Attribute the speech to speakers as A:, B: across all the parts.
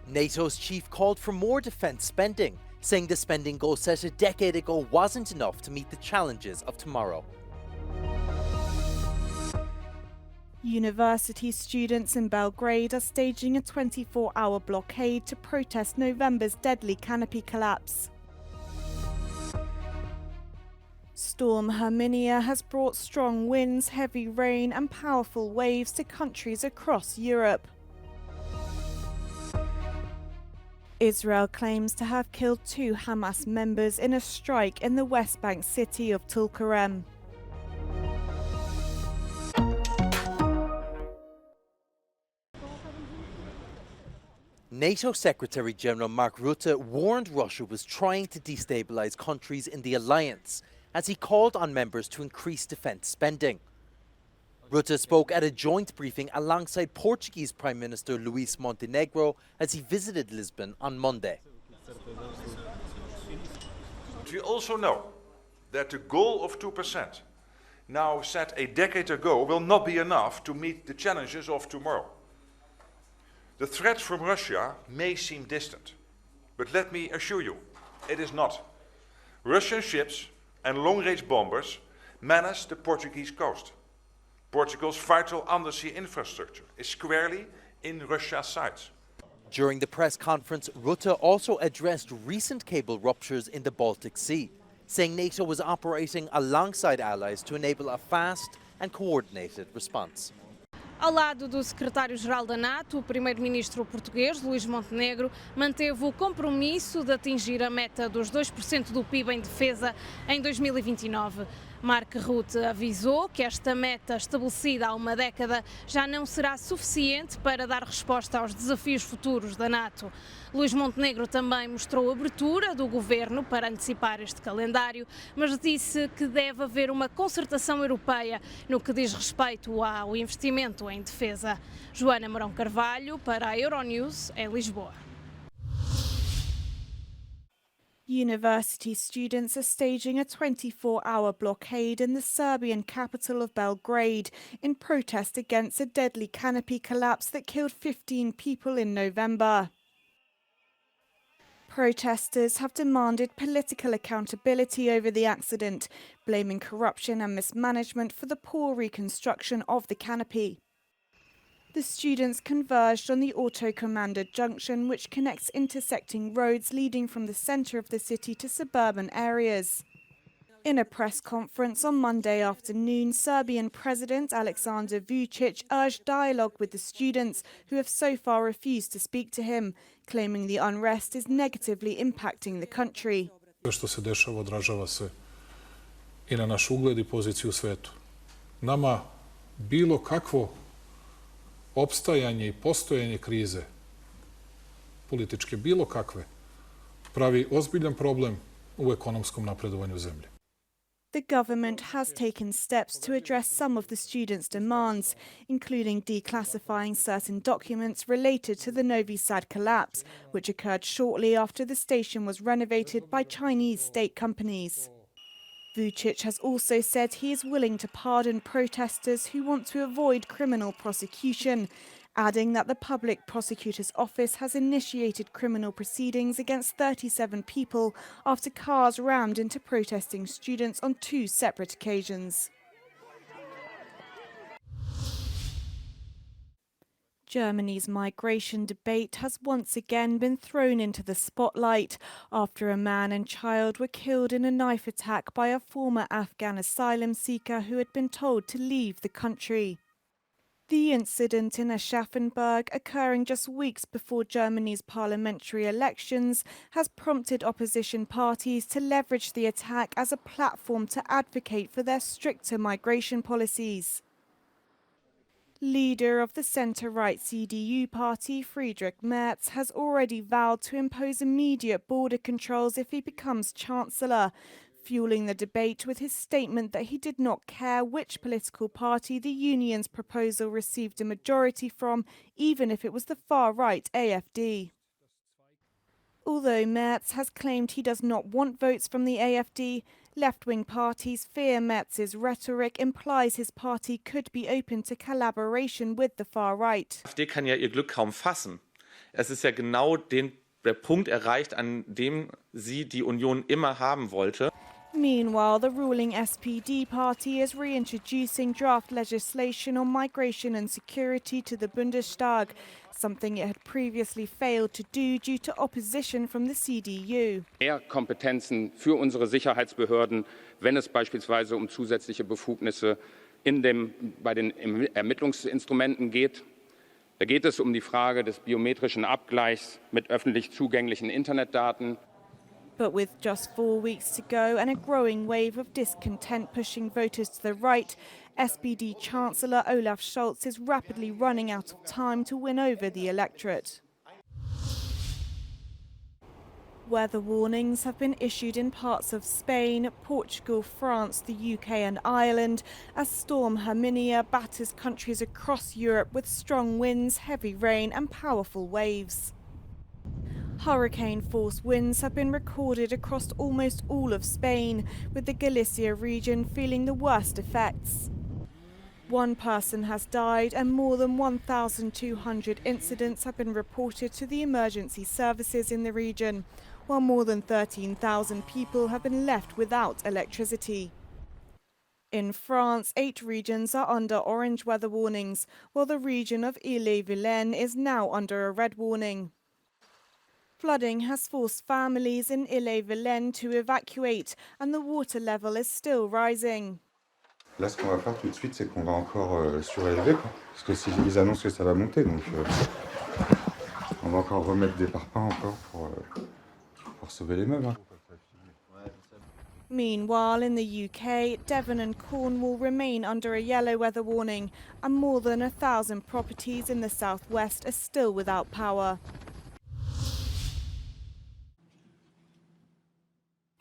A: NATO's chief called for more defence spending, saying the spending goal set a decade ago wasn't enough to meet the challenges of tomorrow.
B: University students in Belgrade are staging a 24-hour blockade to protest November's deadly canopy collapse. Storm Herminia has brought strong winds, heavy rain and powerful waves to countries across Europe. Israel claims to have killed 2 Hamas members in a strike in the West Bank city of Tulkarem.
A: NATO Secretary-General Mark Rutte warned Russia was trying to destabilise countries in the alliance as he called on members to increase defence spending. Rutte spoke at a joint briefing alongside Portuguese Prime Minister Luís Montenegro as he visited Lisbon on Monday.
C: We also know that the goal of 2%, now set a decade ago, will not be enough to meet the challenges of tomorrow. The threat from Russia may seem distant, but let me assure you, it is not. Russian ships and long-range bombers menace the Portuguese coast. Portugal's vital undersea infrastructure is squarely in Russia's sights.
A: During the press conference, Rutte also addressed recent cable ruptures in the Baltic Sea, saying NATO was operating alongside allies to enable a fast and coordinated response.
D: Ao lado do secretário-geral da NATO, o primeiro-ministro português, Luís Montenegro, manteve o compromisso de atingir a meta dos 2% do PIB em defesa em 2029. Mark Rutte avisou que esta meta, estabelecida há uma década, já não será suficiente para dar resposta aos desafios futuros da NATO. Luís Montenegro também mostrou a abertura do governo para antecipar este calendário, mas disse que deve haver uma concertação europeia no que diz respeito ao investimento em defesa. Joana Mourão Carvalho, para a Euronews, em Lisboa.
B: University students are staging a 24-hour blockade in the Serbian capital of Belgrade in protest against a deadly canopy collapse that killed 15 people in November. Protesters have demanded political accountability over the accident, blaming corruption and mismanagement for the poor reconstruction of the canopy. The students converged on the auto-commanded junction, which connects intersecting roads leading from the centre of the city to suburban areas. In a press conference on Monday afternoon, Serbian President Aleksandar Vučić urged dialogue with the students, who have so far refused to speak to him, claiming the unrest is negatively impacting the country.
E: Što se dešava odražava se i na naš ugled i poziciju u svetu. Nama bilo kakvo opstajanje i postojanje krize, političke bilo kakve, pravi ozbiljan problem u ekonomskom napredovanju zemlje.
B: The government has taken steps to address some of the students' demands, including declassifying certain documents related to the Novi Sad collapse, which occurred shortly after the station was renovated by Chinese state companies. Vučić has also said he is willing to pardon protesters who want to avoid criminal prosecution, adding that the Public Prosecutor's Office has initiated criminal proceedings against 37 people after cars rammed into protesting students on 2 separate occasions. Germany's migration debate has once again been thrown into the spotlight after a man and child were killed in a knife attack by a former Afghan asylum seeker who had been told to leave the country. The incident in Aschaffenburg, occurring just weeks before Germany's parliamentary elections, has prompted opposition parties to leverage the attack as a platform to advocate for their stricter migration policies. Leader of the centre-right CDU party, Friedrich Merz, has already vowed to impose immediate border controls if he becomes chancellor, fueling the debate with his statement that he did not care which political party the union's proposal received a majority from, even if it was the far-right AfD. Although Merz has claimed he does not want votes from the AfD, left-wing parties fear Merz's rhetoric implies his party could be open to collaboration with the far right.
F: Die AfD kann ja ihr Glück kaum fassen. Es ist ja genau der Punkt erreicht, an dem sie die Union immer haben wollte.
B: Meanwhile, the ruling SPD party is reintroducing draft legislation on migration and security to the Bundestag, something it had previously failed to do due to opposition from the CDU.
G: Mehr Kompetenzen für unsere Sicherheitsbehörden, wenn es beispielsweise um zusätzliche Befugnisse bei den Ermittlungsinstrumenten geht. Da geht es um die Frage des biometrischen Abgleichs mit öffentlich zugänglichen Internetdaten.
B: But with just 4 weeks to go and a growing wave of discontent pushing voters to the right, SPD Chancellor Olaf Scholz is rapidly running out of time to win over the electorate. Weather warnings have been issued in parts of Spain, Portugal, France, the UK and Ireland as Storm Herminia batters countries across Europe with strong winds, heavy rain and powerful waves. Hurricane-force winds have been recorded across almost all of Spain, with the Galicia region feeling the worst effects. One person has died and more than 1,200 incidents have been reported to the emergency services in the region, while more than 13,000 people have been left without electricity. In France, 8 regions are under orange weather warnings, while the region of Ille-et-Vilaine is now under a red warning. Flooding has forced families in Ille-et-Vilaine to evacuate and the water level is still rising.
H: Là, ce qu'on va faire tout de suite, c'est qu'on va encore surélever, parce que s'ils annoncent que ça va monter, donc on va encore remettre des parpaings encore pour sauver les meubles.
B: Meanwhile, in the UK, Devon and Cornwall remain under a yellow weather warning and more than 1,000 properties in the southwest are still without power.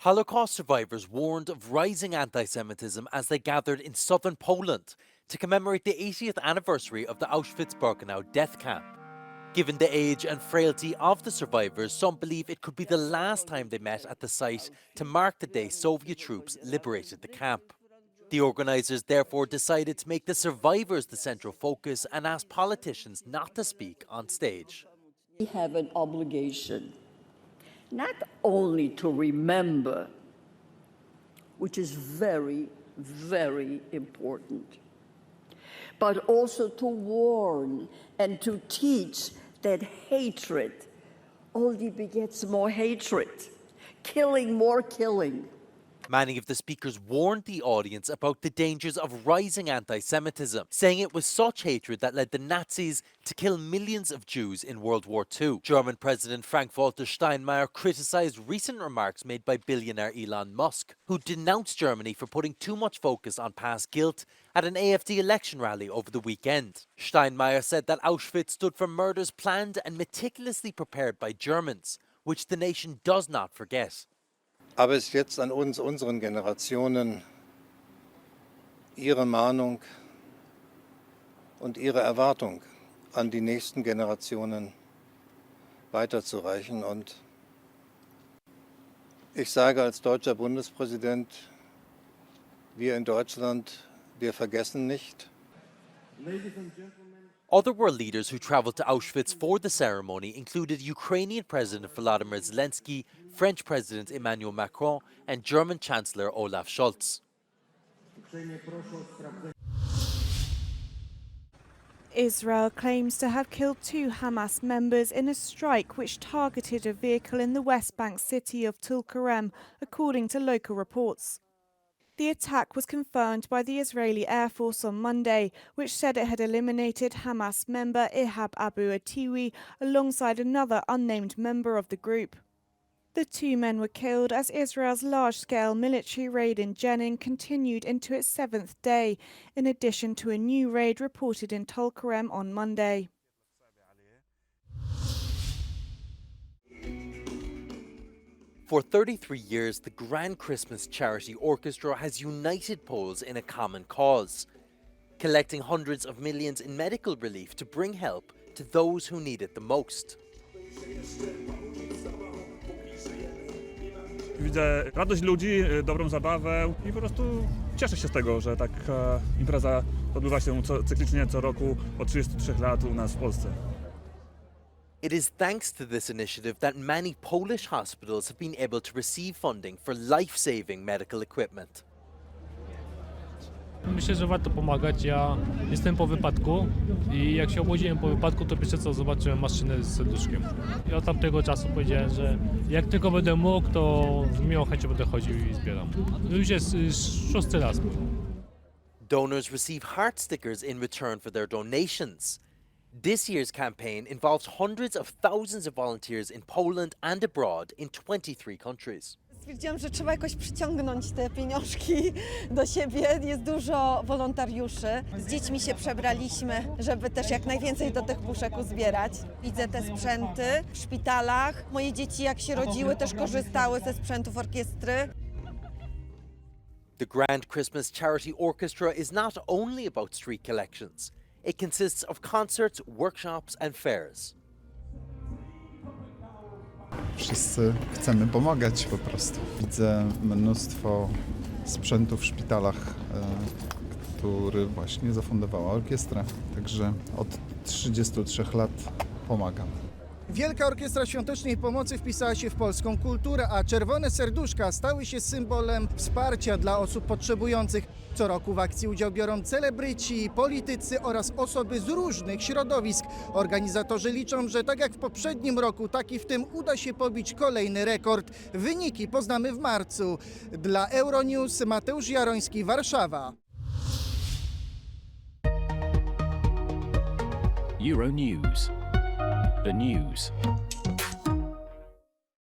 A: Holocaust survivors warned of rising anti-Semitism as they gathered in southern Poland to commemorate the 80th anniversary of the Auschwitz-Birkenau death camp. Given the age and frailty of the survivors, some believe it could be the last time they met at the site to mark the day Soviet troops liberated the camp. The organisers therefore decided to make the survivors the central focus and asked politicians not to speak on stage.
I: We have an obligation not only to remember, which is very, very important, but also to warn and to teach that hatred only begets more hatred, killing more killing.
A: Many of the speakers warned the audience about the dangers of rising anti-Semitism, saying it was such hatred that led the Nazis to kill millions of Jews in World War II. German President Frank-Walter Steinmeier criticised recent remarks made by billionaire Elon Musk, who denounced Germany for putting too much focus on past guilt at an AfD election rally over the weekend. Steinmeier said that Auschwitz stood for murders planned and meticulously prepared by Germans, which the nation does not forget.
J: Aber es ist jetzt an uns, unseren Generationen, ihre Mahnung und ihre Erwartung an die nächsten Generationen weiterzureichen. Und ich sage als deutscher Bundespräsident, wir in Deutschland, wir vergessen nicht.
A: Other world leaders who travelled to Auschwitz for the ceremony included Ukrainian President Volodymyr Zelensky, French President Emmanuel Macron and German Chancellor Olaf Scholz.
B: Israel claims to have killed 2 Hamas members in a strike which targeted a vehicle in the West Bank city of Tulkarem, according to local reports. The attack was confirmed by the Israeli Air Force on Monday, which said it had eliminated Hamas member Ihab Abu Atiwi alongside another unnamed member of the group. The 2 men were killed as Israel's large-scale military raid in Jenin continued into its 7th day, in addition to a new raid reported in Tulkarem on Monday.
A: For 33 years, the Grand Christmas Charity Orchestra has united Poles in a common cause, collecting hundreds of millions in medical relief to bring help to those who need it the most.
K: Widzę radość ludzi, dobrą zabawę i po prostu cieszę się z tego, że taka impreza odbywa się cyklicznie co roku od 33 lat u nas w Polsce.
A: It is thanks to this initiative that many Polish hospitals have been able to receive funding for life-saving medical equipment.
L: Myślę, że warto pomagać. Ja jestem po wypadku i jak się obudziłem po wypadku, to pierwsze co zobaczyłem maszynę z serduszkiem. I od tamtego czasu powiedziałem, że jak tylko będę mógł, to z miłą chęcią będę chodził i zbieram. Już jest 6. raz.
A: Donors receive heart stickers in return for their donations. This year's campaign involves hundreds of thousands of volunteers in Poland and abroad in 23 countries.
M: Stwierdziłam, że trzeba jakoś przyciągnąć te pieniążki do siebie. Jest dużo wolontariuszy. Z dziećmi się przebraliśmy, żeby też jak najwięcej do tych puszek uzbierać. Widzę te sprzęty w szpitalach. Moje dzieci jak się rodziły też korzystały ze sprzętów orkiestry.
A: The Grand Christmas Charity Orchestra is not only about street collections. It consists of concerts, workshops and fairs.
N: Wszyscy chcemy pomagać po prostu. Widzę mnóstwo sprzętu w szpitalach, który właśnie zafundowała orkiestra. Także od 33 lat pomagam.
O: Wielka Orkiestra Świątecznej Pomocy wpisała się w polską kulturę, a czerwone serduszka stały się symbolem wsparcia dla osób potrzebujących. Co roku w akcji udział biorą celebryci, politycy oraz osoby z różnych środowisk. Organizatorzy liczą, że tak jak w poprzednim roku, tak i w tym uda się pobić kolejny rekord. Wyniki poznamy w marcu. Dla Euronews Mateusz Jaroński, Warszawa.
P: Euronews. The news